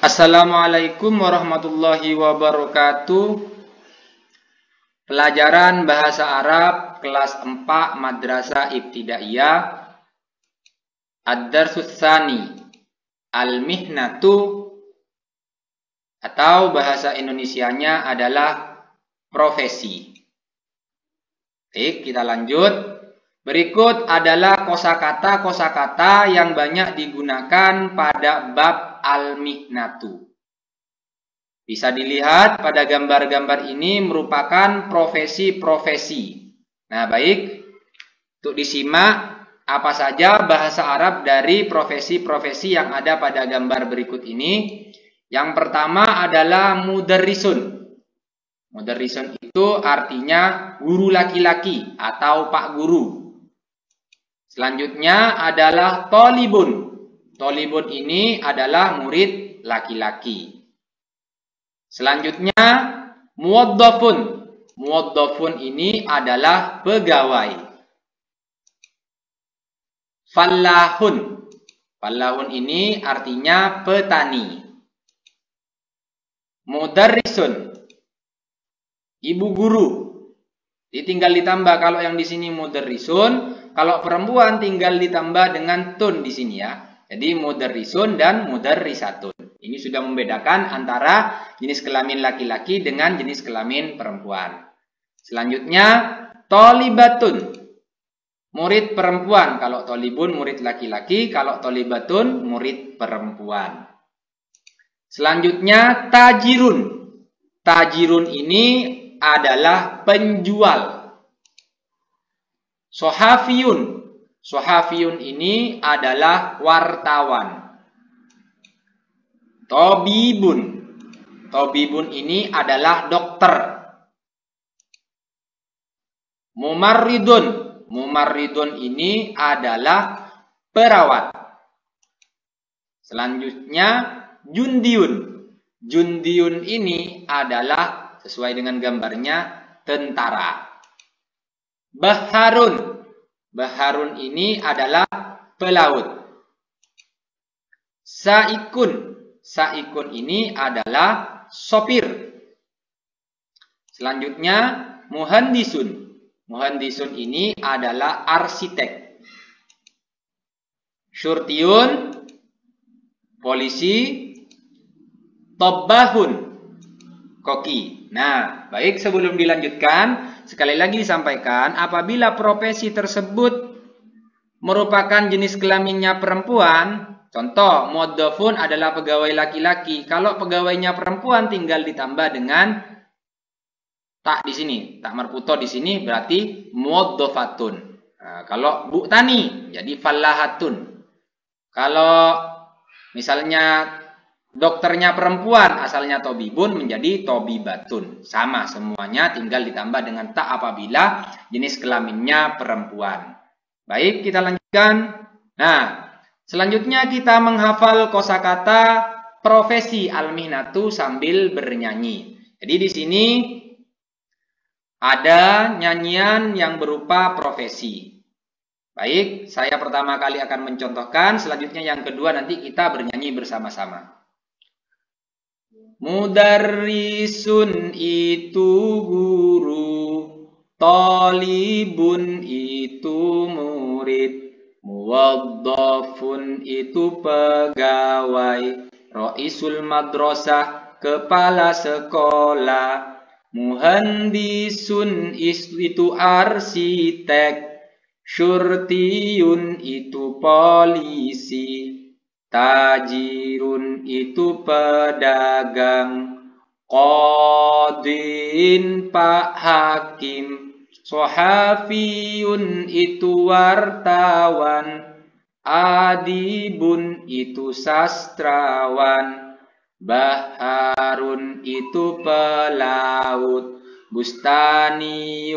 Assalamualaikum warahmatullahi wabarakatuh. Pelajaran Bahasa Arab kelas 4 Madrasah Ibtidaiyah. Ad-Darsus Tsani, Al-Mihnatu, atau bahasa Indonesianya adalah profesi. Baik, kita lanjut. Berikut adalah kosakata yang banyak digunakan pada bab al-mihnatu. Bisa dilihat pada gambar-gambar ini merupakan profesi-profesi. Nah, baik. Untuk disimak apa saja bahasa Arab dari profesi-profesi yang ada pada gambar berikut ini. Yang pertama adalah mudarrisun. Mudarrisun itu artinya guru laki-laki atau pak guru. Selanjutnya adalah tolibun. Tolibun ini adalah murid laki-laki. Selanjutnya muwaddafun. Muwaddafun ini adalah pegawai. Fallahun. Fallahun ini artinya petani. Mudarrisun, ibu guru. Tinggal ditambah kalau yang di sini mudarrisun. Kalau perempuan tinggal ditambah dengan tun di sini ya. Jadi mudarrisun dan mudarrisatun. Ini sudah membedakan antara jenis kelamin laki-laki dengan jenis kelamin perempuan. Selanjutnya tolibatun. Murid perempuan. Kalau tolibun murid laki-laki, kalau tolibatun murid perempuan. Selanjutnya tajirun. Tajirun ini adalah penjual. Sohafiyun. Sohafiyun ini adalah wartawan. Tobibun. Tobibun ini adalah dokter. Mumarridun. Mumarridun ini adalah perawat. Selanjutnya jundiun. Jundiun ini adalah sesuai dengan gambarnya tentara. Baharun. Baharun ini adalah pelaut. Saikun. Saikun ini adalah sopir. Selanjutnya muhandisun. Muhandisun ini adalah arsitek. Syurtiun, polisi. Tobbahun, koki. Nah, baik, sebelum dilanjutkan, sekali lagi disampaikan, apabila profesi tersebut merupakan jenis kelaminnya perempuan, contoh, muwaddafun adalah pegawai laki-laki. Kalau pegawainya perempuan tinggal ditambah dengan tak di sini, tak marputo di sini berarti muwaddafatun. Nah, kalau bu tani jadi fallahatun. Kalau misalnya dokternya perempuan asalnya tobibun menjadi tobibatun. Sama semuanya tinggal ditambah dengan tak apabila jenis kelaminnya perempuan. Baik, kita lanjutkan. Nah, selanjutnya kita menghafal kosakata profesi al-mihnatu sambil bernyanyi. Jadi di sini ada nyanyian yang berupa profesi. Baik, saya pertama kali akan mencontohkan, selanjutnya yang kedua nanti kita bernyanyi bersama-sama. Mudarrisun itu guru, talibun itu murid, muwaddafun itu pegawai, raisul madrasah kepala sekolah, muhandisun itu arsitek, syurtiyun itu polisi, tajirun itu pedagang, qadin pak hakim, sohafiyun itu wartawan, adibun itu sastrawan, baharun itu pelaut, bustaniyun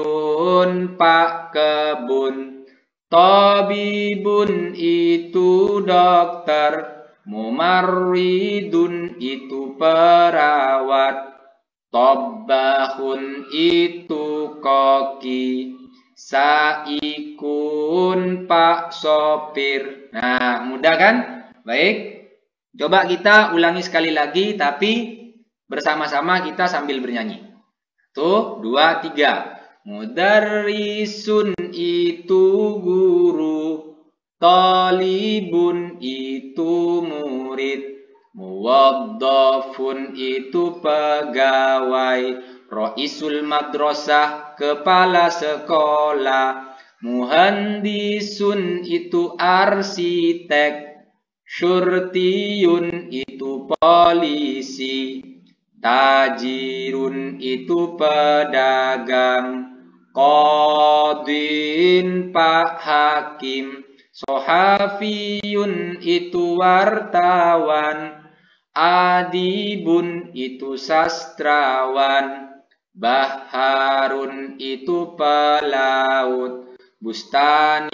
pak kebun, tabibun itu dokter, mumarridun itu perawat, tobbahun itu koki, saikun pak sopir. Nah, mudah kan? Baik. Coba kita ulangi sekali lagi, tapi bersama-sama kita sambil bernyanyi. 1, 2, 3. Mudarrisun itu guru, talibun itu murid, muwaddafun itu pegawai, roisul madrasah kepala sekolah, muhandisun itu arsitek, syurtiyun itu polisi, tajirun itu pedagang, qadin pak hakim, sohafiyun itu wartawan, adibun itu sastrawan, baharun itu pelaut, bustaniyun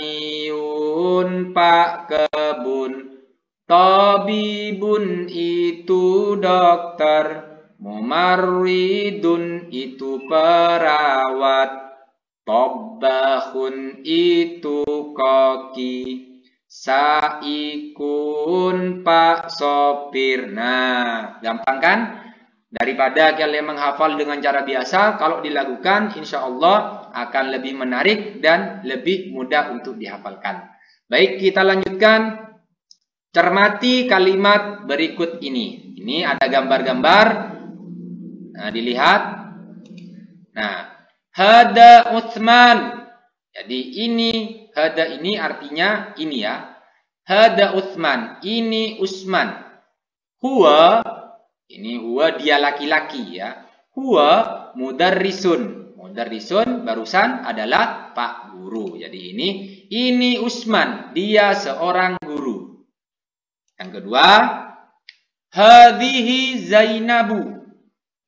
pak kebun, tabibun itu dokter, mumarridun itu perawat, tobbahun itu koki, saikun pak sopir. Nah, gampang kan? Daripada kalian menghafal dengan cara biasa, kalau dilakukan insya Allah akan lebih menarik dan lebih mudah untuk dihafalkan. Baik, kita lanjutkan. Cermati kalimat berikut ini. Ini ada gambar-gambar. Nah, dilihat. Nah, hada Utsman. Jadi hada ini artinya ini ya. Hada Utsman, ini Utsman. Huwa, ini huwa dia laki-laki ya. Huwa mudarrisun. Mudarrisun barusan adalah Pak Guru. Jadi ini Utsman, dia seorang guru. Yang kedua, hadhihi Zainabu,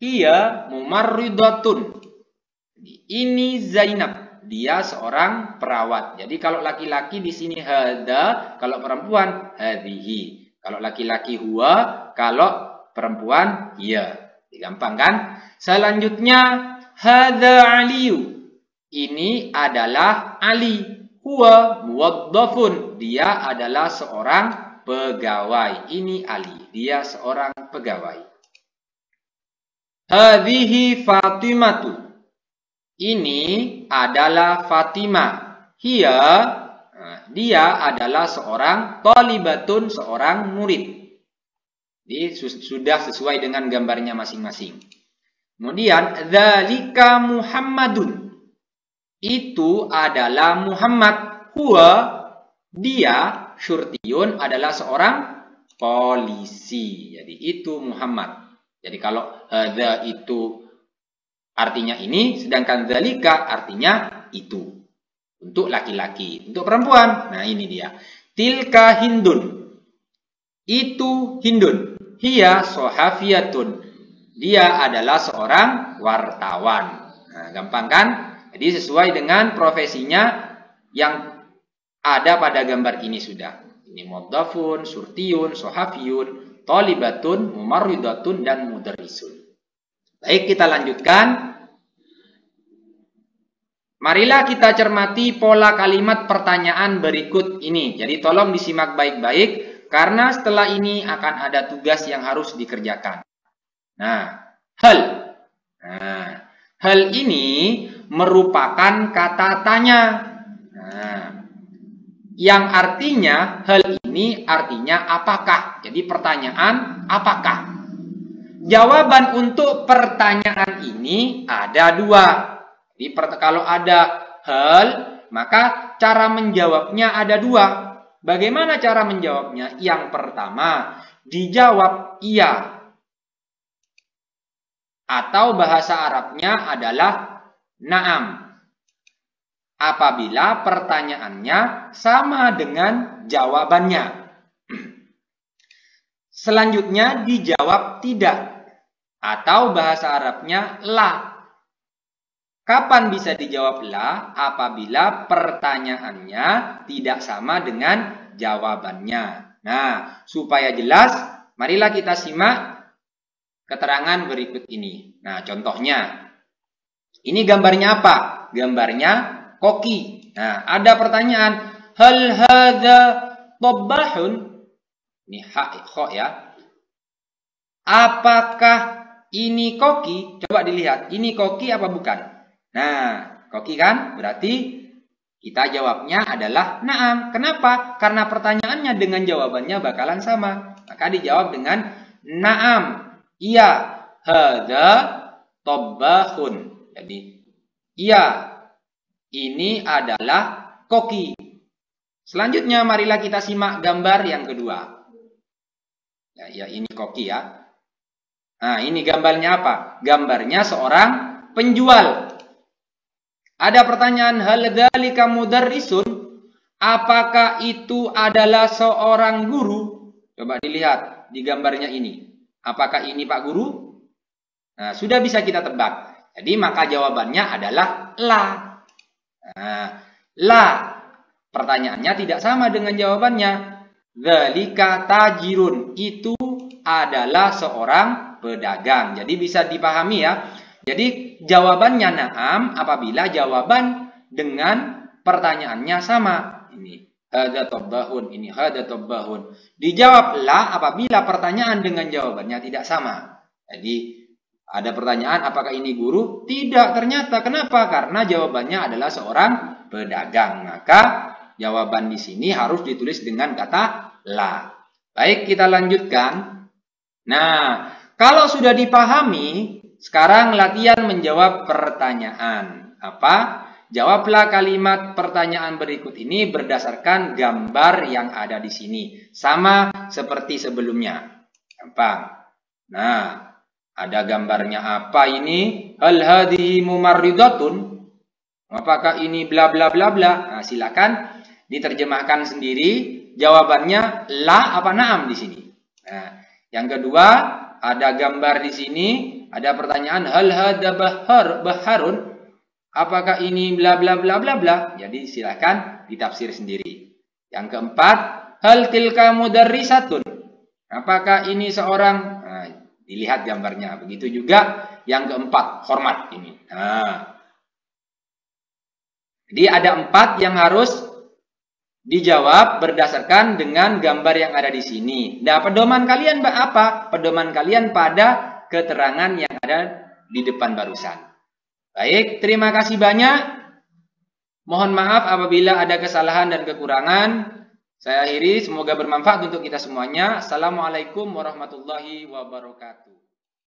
ia mumarridatun. Ini Zainab, dia seorang perawat. Jadi kalau laki-laki di sini hada, kalau perempuan hadhihi. Kalau laki-laki huwa, kalau perempuan ia. Gampang kan? Selanjutnya hada Aliyu. Ini adalah Ali. Huwa muwaddafun, dia adalah seorang pegawai. Ini Ali, dia seorang pegawai. Hadhihi Fatimatu, ini adalah Fatimah. Dia adalah seorang talibatun, seorang murid. Jadi sudah sesuai dengan gambarnya masing-masing. Kemudian dzalika Muhammadun, itu adalah Muhammad. Huwa, dia syurtiyun adalah seorang polisi. Jadi itu Muhammad. Jadi kalau hadza itu artinya ini, sedangkan dzalika artinya itu. Untuk laki-laki. Untuk perempuan, nah ini dia. Tilka Hindun, itu Hindun. Hiya sohafiyatun, dia adalah seorang wartawan. Nah, gampang kan? Jadi sesuai dengan profesinya yang ada pada gambar ini sudah. Ini muwaddafun, surtiyun, sohafiyun, talibatun, mumarridatun, dan mudarrisun. Baik, kita lanjutkan. Marilah kita cermati pola kalimat pertanyaan berikut ini. Jadi tolong disimak baik-baik, karena setelah ini akan ada tugas yang harus dikerjakan. Nah, hal ini merupakan kata tanya. Nah, yang artinya hal ini artinya apakah. Jadi pertanyaan apakah. Jawaban untuk pertanyaan ini ada dua. Jadi kalau ada hal, maka cara menjawabnya ada dua. Bagaimana cara menjawabnya? Yang pertama, dijawab iya. Atau bahasa Arabnya adalah na'am. Apabila pertanyaannya sama dengan jawabannya. Selanjutnya dijawab tidak. Atau bahasa Arabnya la. Kapan bisa dijawab la? Apabila pertanyaannya tidak sama dengan jawabannya. Nah, supaya jelas, marilah kita simak keterangan berikut ini. Nah, contohnya. Ini gambarnya apa? Gambarnya koki. Nah, ada pertanyaan, hal hadza tabbahun? Ini kho ya. Apakah ini koki? Coba dilihat, ini koki apa bukan? Nah, koki kan? Berarti kita jawabnya adalah na'am. Kenapa? Karena pertanyaannya dengan jawabannya bakalan sama. Maka dijawab dengan na'am. Iya, hadza tabbahun. Jadi, iya, ini adalah koki. Selanjutnya, marilah kita simak gambar yang kedua. Ya, ini koki ya. Nah, ini gambarnya apa? Gambarnya seorang penjual. Ada pertanyaan, hal dzalika mudarrisun? Apakah itu adalah seorang guru? Coba dilihat di gambarnya ini. Apakah ini Pak Guru? Nah, sudah bisa kita tebak. Jadi maka jawabannya adalah la. Nah, la. Pertanyaannya tidak sama dengan jawabannya. Dzalika tajirun. Itu adalah seorang pedagang. Jadi bisa dipahami ya. Jadi jawabannya na'am apabila jawaban dengan pertanyaannya sama. Ini hadza tabbahun, ini hadza tabbahun. Dijawab la apabila pertanyaan dengan jawabannya tidak sama. Jadi ada pertanyaan apakah ini guru? Tidak, ternyata. Kenapa? Karena jawabannya adalah seorang pedagang. Maka jawaban di sini harus ditulis dengan kata la. Baik, kita lanjutkan. Nah, kalau sudah dipahami, sekarang latihan menjawab pertanyaan. Apa? Jawablah kalimat pertanyaan berikut ini berdasarkan gambar yang ada di sini. Sama seperti sebelumnya. Gampang. Nah, ada gambarnya apa ini? Hal hadhihi mumarridatun? Apakah ini bla bla bla bla? Nah, silakan diterjemahkan sendiri. Jawabannya la apa na'am di sini. Nah, yang kedua, ada gambar di sini, ada pertanyaan hal hadza baharun? Apakah ini bla bla bla bla bla? Jadi silakan ditafsir sendiri. Yang keempat, hal tilka mudarrisatun? Apakah ini seorang? Nah, dilihat gambarnya. Begitu juga yang keempat, hormat ini. Nah, jadi ada 4 yang harus dijawab berdasarkan dengan gambar yang ada di sini. Nah, pedoman kalian apa? Pedoman kalian pada keterangan yang ada di depan barusan. Baik, terima kasih banyak. Mohon maaf apabila ada kesalahan dan kekurangan. Saya akhiri, semoga bermanfaat untuk kita semuanya. Assalamualaikum warahmatullahi wabarakatuh.